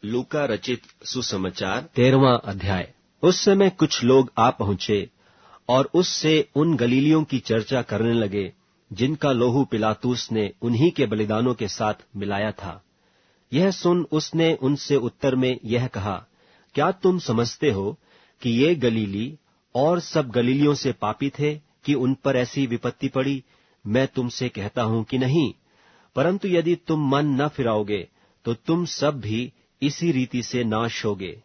लूका रचित सुसमाचार 13वां अध्याय। उस समय कुछ लोग आ पहुंचे और उससे उन गलीलियों की चर्चा करने लगे जिनका लोहू पिलातुस ने उन्हीं के बलिदानों के साथ मिलाया था। यह सुन उसने उनसे उत्तर में यह कहा, क्या तुम समझते हो कि ये गलीली और सब गलीलियों से पापी थे कि उन पर ऐसी विपत्ति पड़ी? मैं तुमसे कहता हूं कि नहीं, परंतु यदि तुम मन न फिराओगे तो तुम सब भी इसी रीति से नाश होगे।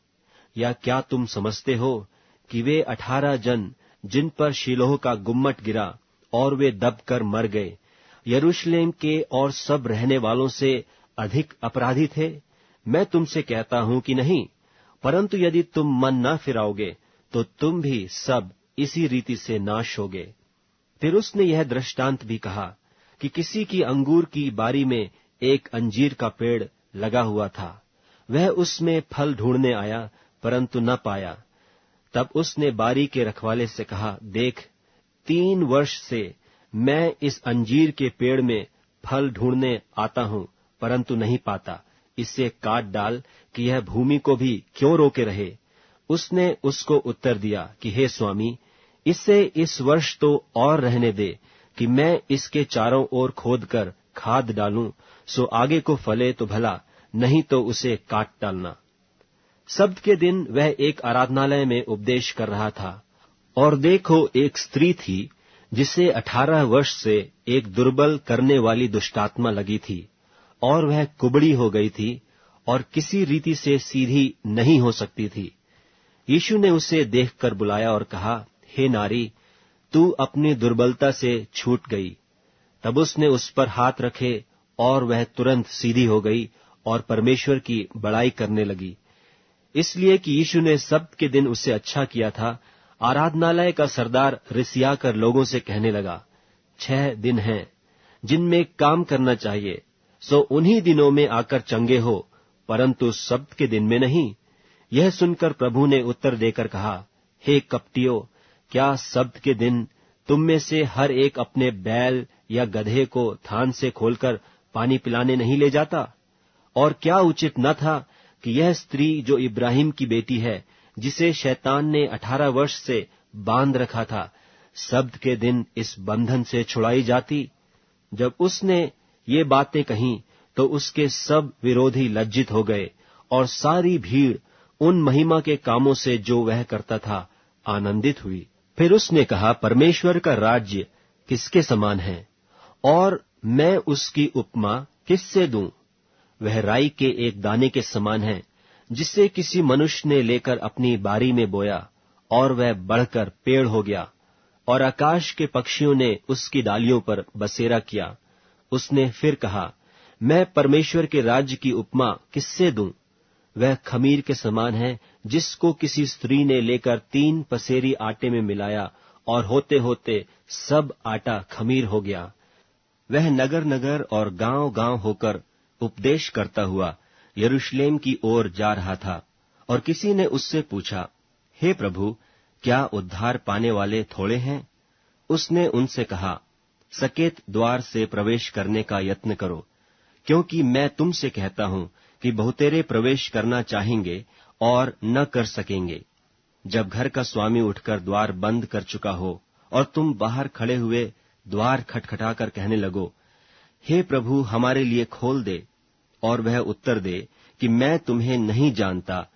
या क्या तुम समझते हो कि वे 18 जन जिन पर शीलोह का गुम्मट गिरा और वे दबकर मर गए, यरूशलेम के और सब रहने वालों से अधिक अपराधी थे? मैं तुमसे कहता हूं कि नहीं, परंतु यदि तुम मन न फिराओगे तो तुम भी सब इसी रीति से नाश होगे। फिर उसने यह दृष्टांत भी कहा कि किसी की अंगूर की बारी में एक अंजीर का पेड़ लगा हुआ था। वह उसमें फल ढूंढने आया, परंतु न पाया। तब उसने बारी के रखवाले से कहा, देख, 3 वर्ष से मैं इस अंजीर के पेड़ में फल ढूंढने आता हूं, परंतु नहीं पाता। इसे काट डाल कि यह भूमि को भी क्यों रोके रहे। उसने उसको उत्तर दिया कि हे स्वामी, इसे इस वर्ष तो और रहने दे कि मैं इसके चारों ओर खोदकर खाद डालूं, सो आगे को फले तो भला, नहीं तो उसे काट डालना। सब्त के दिन वह एक आराधनालय में उपदेश कर रहा था, और देखो, एक स्त्री थी जिसे 18 वर्ष से एक दुर्बल करने वाली दुष्टात्मा लगी थी, और वह कुबड़ी हो गई थी और किसी रीति से सीधी नहीं हो सकती थी। यीशु ने उसे देखकर बुलाया और कहा, हे नारी, तू अपनी दुर्बलता से छूट गई। तब उसने उस पर हाथ रखे और वह तुरंत सीधी हो गई और परमेश्वर की बड़ाई करने लगी। इसलिए कि यीशु ने सब्त के दिन उसे अच्छा किया था, आराधनालय का सरदार रिसियाकर लोगों से कहने लगा, 6 दिन हैं जिनमें काम करना चाहिए, सो उन्हीं दिनों में आकर चंगे हो, परंतु सब्त के दिन में नहीं। यह सुनकर प्रभु ने उत्तर देकर कहा, हे कपटियों, क्या सब्त के दिन तुम में से हर एक अपने बैल या गधे को थान से खोलकर पानी पिलाने नहीं ले जाता? और क्या उचित न था कि यह स्त्री जो इब्राहिम की बेटी है, जिसे शैतान ने 18 वर्ष से बांध रखा था, सब्त के दिन इस बंधन से छुड़ाई जाती? जब उसने ये बातें कहीं तो उसके सब विरोधी लज्जित हो गए, और सारी भीड़ उन महिमा के कामों से जो वह करता था आनंदित हुई। फिर उसने कहा, परमेश्वर का राज्य किसके समान है, और मैं उसकी उपमा किससे दूं? वह राई के एक दाने के समान है, जिसे किसी मनुष्य ने लेकर अपनी बारी में बोया, और वह बढ़कर पेड़ हो गया, और आकाश के पक्षियों ने उसकी डालियों पर बसेरा किया। उसने फिर कहा, मैं परमेश्वर के राज्य की उपमा किससे दूं? वह खमीर के समान है, जिसको किसी स्त्री ने लेकर 3 पसेरी आटे में मिलाया, और होते होते सब आटा खमीर हो गया। वह नगर नगर और गांव गांव होकर उपदेश करता हुआ यरूशलेम की ओर जा रहा था, और किसी ने उससे पूछा, हे प्रभु, क्या उद्धार पाने वाले थोड़े हैं? उसने उनसे कहा, सकेत द्वार से प्रवेश करने का यत्न करो, क्योंकि मैं तुमसे कहता हूं कि बहुतेरे प्रवेश करना चाहेंगे और न कर सकेंगे। जब घर का स्वामी उठकर द्वार बंद कर चुका हो और तुम बाहर खड़े हुए द्वार खटखटाकर कहने लगो, हे प्रभु, हमारे लिए खोल दे, और वह उत्तर दे कि मैं तुम्हें नहीं जानता,